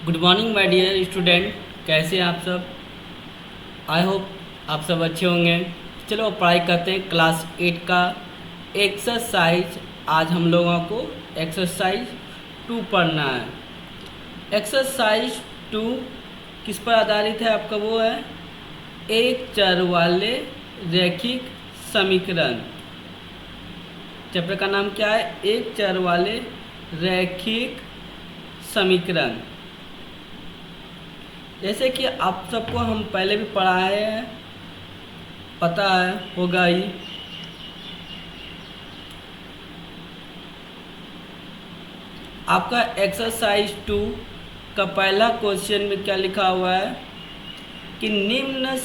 Good morning my dear student. कैसे हैं आप सब? आई होप आप सब अच्छे होंगे। चलो पढ़ाई करते हैं क्लास 8 का एक्सरसाइज। आज हम लोगों को एक्सरसाइज 2 पढ़ना है। एक्सरसाइज 2 किस पर आधारित है? आपका वो है एक चर वाले रैखिक समीकरण। चैप्टर का नाम क्या है? एक चर वाले रैखिक समीकरण। जैसे कि आप सबको हम पहले भी पढ़ाए हैं, पता है होगा ही। आपका एक्सरसाइज 2 का पहला क्वेश्चन में क्या लिखा हुआ है कि निम्न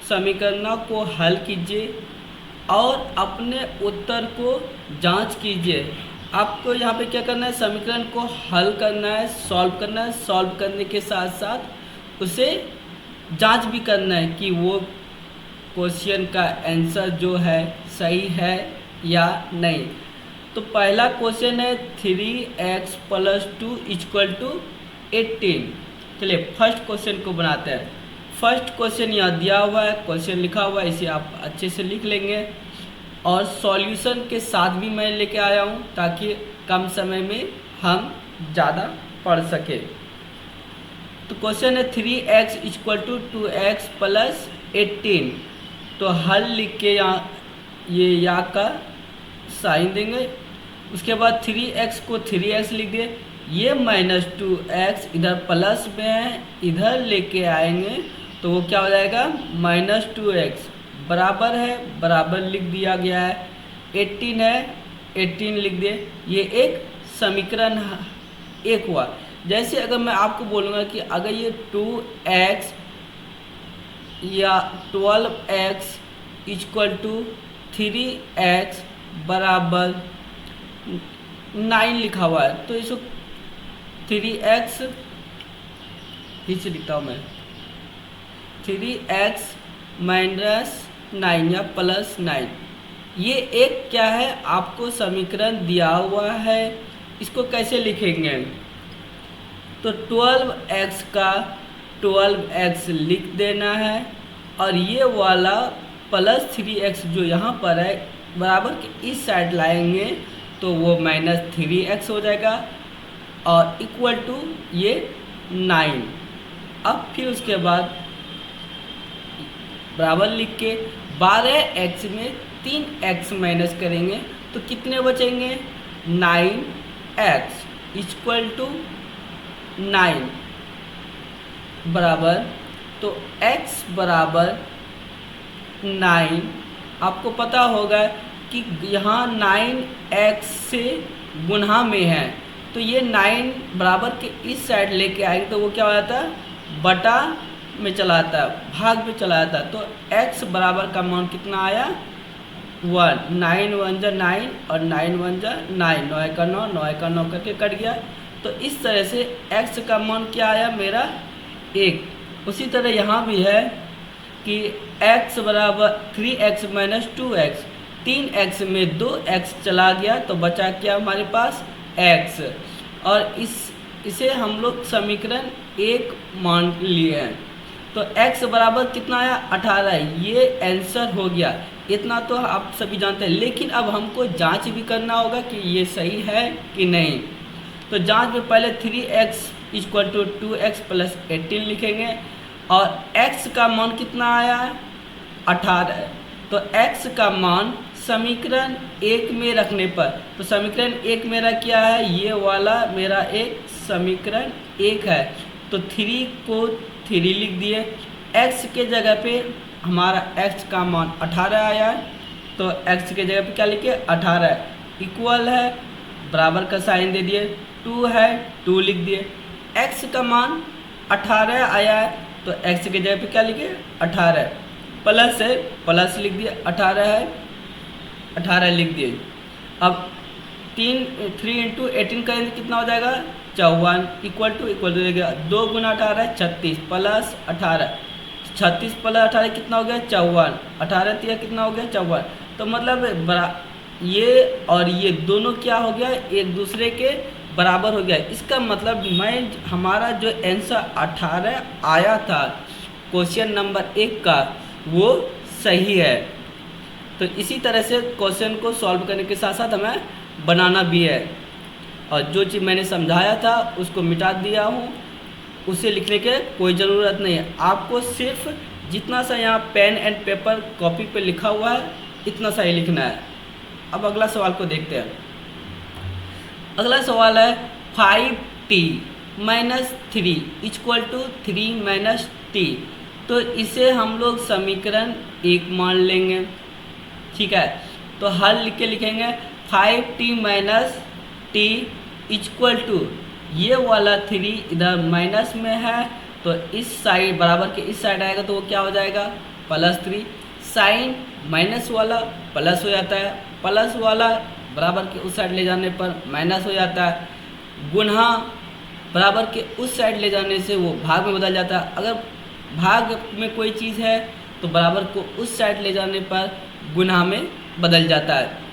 समीकरणों को हल कीजिए और अपने उत्तर को जांच कीजिए। आपको यहाँ पे क्या करना है? समीकरण को हल करना है, सॉल्व करना है। सॉल्व करने के साथ साथ उसे जांच भी करना है कि वो क्वेश्चन का आंसर जो है सही है या नहीं। तो पहला क्वेश्चन है 3x + 2 = 18। चलिए फर्स्ट क्वेश्चन को बनाते हैं। फर्स्ट क्वेश्चन यहाँ दिया हुआ है, क्वेश्चन लिखा हुआ है, इसे आप अच्छे से लिख लेंगे और सॉल्यूशन के साथ भी मैं लेके आया हूँ ताकि कम समय में हम ज़्यादा पढ़ सके। तो क्वेश्चन है 3x = 2x + 18। तो हल लिख के यहाँ ये या का साइन देंगे। उसके बाद 3x को 3x लिख दे। ये -2x इधर प्लस में है, इधर लेके आएंगे तो वो क्या हो जाएगा? -2x बराबर है, बराबर लिख दिया गया है। 18 है, 18 लिख दे। ये एक समीकरण एक हुआ। जैसे अगर मैं आपको बोलूँगा कि अगर ये 2x या 12x = 3x बराबर 9 लिखा हुआ है तो इसको 3x से लिखता हूँ मैं, 3x - 9 या +9। ये एक क्या है? आपको समीकरण दिया हुआ है। इसको कैसे लिखेंगे? तो 12x का 12x लिख देना है और ये वाला +3x जो यहाँ पर है बराबर के इस साइड लाएंगे तो वो -3x हो जाएगा और इक्वल टू ये 9। अब फिर उसके बाद बराबर लिख के 12x में 3x माइनस करेंगे तो कितने बचेंगे? 9x = 9 बराबर। तो x बराबर 9। आपको पता होगा कि यहाँ 9x से गुणा में है तो ये 9 बराबर के इस साइड लेके आएंगे तो वो क्या हो जाता है? बटा में चला जाता है, भाग में चला जाता है। तो x बराबर का मान कितना आया? 1। 9 × 1 = 9 और 9 × 1 = 9, 9 का 9, 9 का 9 करके कट गया। तो इस तरह से x का मान क्या आया? मेरा 1। उसी तरह यहाँ भी है कि x बराबर 3x - 2x, 3x में 2x चला गया तो बचा क्या हमारे पास? x। और इसे हम लोग समीकरण 1 मान लिए हैं। तो x बराबर कितना आया? 18। ये आंसर हो गया। इतना तो आप सभी जानते हैं, लेकिन अब हमको जांच भी करना होगा कि ये सही है कि नहीं। तो जांच में पहले 3x = 2x + 18 लिखेंगे और x का मान कितना आया? 18। तो x का मान समीकरण 1 में रखने पर, तो समीकरण 1 मेरा क्या है? ये वाला मेरा एक समीकरण 1 है। तो 3 को 3 लिख दिए। x के जगह पे हमारा x का मान 18 आया है तो x के जगह पे क्या लिखे? 18 इक्वल है, बराबर का साइन दे दिए। 2 है, 2 लिख दिए। x का मान 18 आया है तो x के जगह पे क्या लिखे? 18 प्लस है, प्लस लिख दिए। 18 है, 18 लिख दिए। अब 3 × 18 करेंगे कितना हो जाएगा? 54 इक्वल टू देगा 2 × 18 36 + 18, 36 + 18 कितना हो गया? 54। 18 तिया कितना हो गया? 54। तो मतलब ये और ये दोनों क्या हो गया? एक दूसरे के बराबर हो गया। इसका मतलब हमारा जो आंसर 18 आया था क्वेश्चन नंबर 1 का वो सही है। तो इसी तरह से क्वेश्चन को सॉल्व करने के साथ साथ हमें बनाना भी है, और जो चीज़ मैंने समझाया था उसको मिटा दिया हूँ, उसे लिखने के कोई ज़रूरत नहीं है। आपको सिर्फ जितना सा यहाँ पेन एंड पेपर कॉपी पे लिखा हुआ है इतना सा ही लिखना है। अब अगला सवाल को देखते हैं। अगला सवाल है 5t - 3 = 3 - t। तो इसे हम लोग समीकरण 1 मान लेंगे, ठीक है। तो हल लिख के लिखेंगे 5t - t = ये वाला 3 इधर माइनस में है तो इस साइड बराबर के इस साइड आएगा तो वो क्या हो जाएगा +3। साइन माइनस वाला प्लस हो जाता है, प्लस वाला बराबर के उस साइड ले जाने पर माइनस हो जाता है, गुणा बराबर के उस साइड ले जाने से वो भाग में बदल जाता है। अगर भाग में कोई चीज़ है तो बराबर को उस साइड ले जाने पर गुणा में बदल जाता है।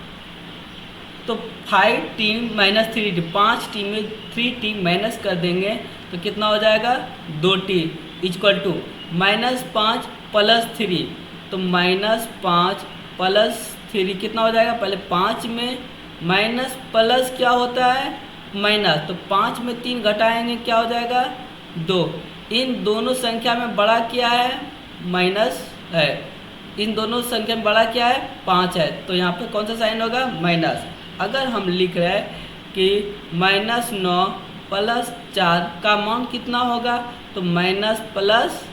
तो 5t - 3t 5t में 3t माइनस कर देंगे तो कितना हो जाएगा 2t = -5 + 3। तो -5 + 3 कितना हो जाएगा, पहले 5 में माइनस प्लस क्या होता है माइनस, तो 5 में 3 घटाएंगे क्या हो जाएगा 2। इन दोनों संख्या में बड़ा क्या है माइनस है, इन दोनों संख्या में बड़ा क्या है 5 है, तो यहाँ पे कौन सा साइन होगा माइनस। अगर हम लिख रहे हैं कि -9 + 4 का मान कितना होगा तो माइनस प्लस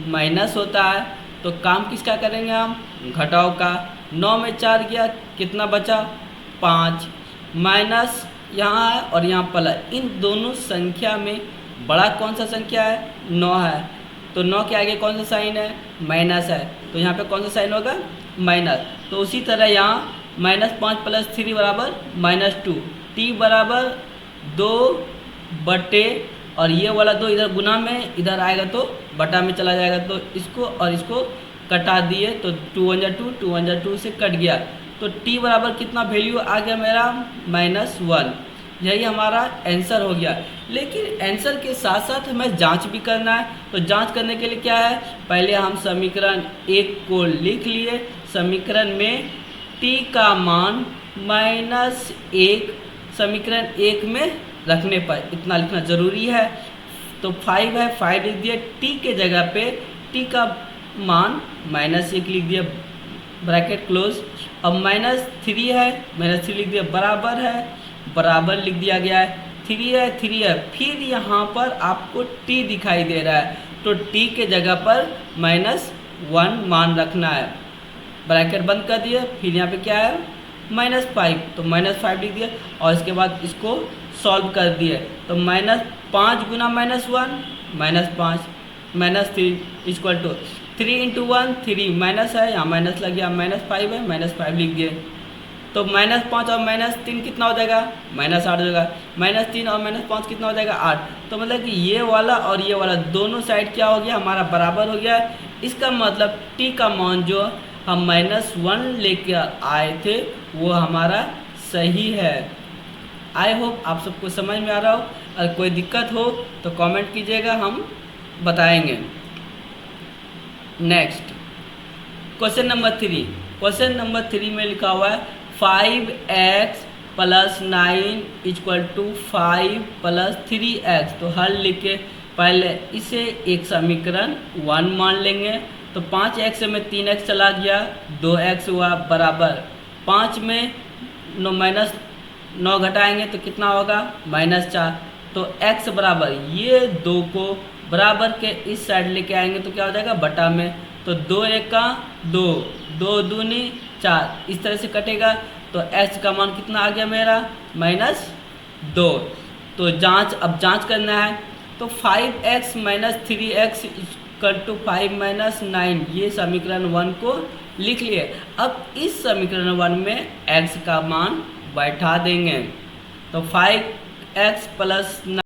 माइनस होता है, तो काम किसका करेंगे हम घटाव का। 9 में 4 गया कितना बचा 5, माइनस यहाँ है और यहाँ प्लस, इन दोनों संख्या में बड़ा कौन सा संख्या है 9 है, तो 9 के आगे कौन सा साइन है माइनस है, तो यहाँ पे कौन सा साइन होगा माइनस। तो उसी तरह यहाँ -5 + 3 = -2, t बराबर 2 बटे और ये वाला 2 इधर गुना में इधर आएगा तो बटा में चला जाएगा, तो इसको और इसको कटा दिए तो 2 × 2 2 × 2 से कट गया, तो t बराबर कितना वैल्यू आ गया मेरा -1। यही हमारा आंसर हो गया। लेकिन आंसर के साथ साथ हमें जांच भी करना है, तो जांच करने के लिए क्या है पहले हम समीकरण 1 को लिख लिए, समीकरण में t का मान -1 समीकरण 1 में रखने पर इतना लिखना ज़रूरी है। तो 5 है 5 लिख दिया, t के जगह पे t का मान -1 लिख दिया ब्रैकेट क्लोज। अब -3 है -3 लिख दिया, बराबर है बराबर लिख दिया गया है, 3 है 3 है, फिर यहाँ पर आपको t दिखाई दे रहा है तो t के जगह पर -1 मान रखना है, ब्रैकेट बंद कर दिया। फिर यहाँ पे क्या है -5, तो -5 लिख दिया और इसके बाद इसको सॉल्व कर दिए, तो -5 × -1 -5 -3 = 3 × 1 3 माइनस है यहाँ माइनस लग गया, -5 है -5 लिख दिए, तो -5 और -3 कितना हो जाएगा -8 हो जाएगा, -3 और -5 कितना हो जाएगा 8। तो मतलब कि ये वाला और ये वाला दोनों साइड क्या हो गया हमारा बराबर हो गया। इसका मतलब t का मान जो हम -1 लेके आए थे वो हमारा सही है। आई होप आप सबको समझ में आ रहा हो, अगर कोई दिक्कत हो तो कमेंट कीजिएगा, हम बताएंगे। Next question number 3, question number 3 में लिखा हुआ है 5x + 9 = 5 + 3x। तो हल लिख के पहले इसे एक समीकरण 1 मान लेंगे, तो 5x में 3x चला गया 2x हुआ बराबर 5 में -9 घटाएंगे तो कितना होगा -4, तो x बराबर ये 2 को बराबर के इस साइड लेके आएंगे तो क्या हो जाएगा बटा में, तो 2 × 1 = 2 2 दूनी 4 इस तरह से कटेगा, तो x का मान कितना आ गया मेरा -2। तो अब जांच करना है, तो 5x - 3x = 5 - 9 ये समीकरण 1 को लिख लिए। अब इस समीकरण 1 में x का मान बैठा देंगे, तो 5x + 9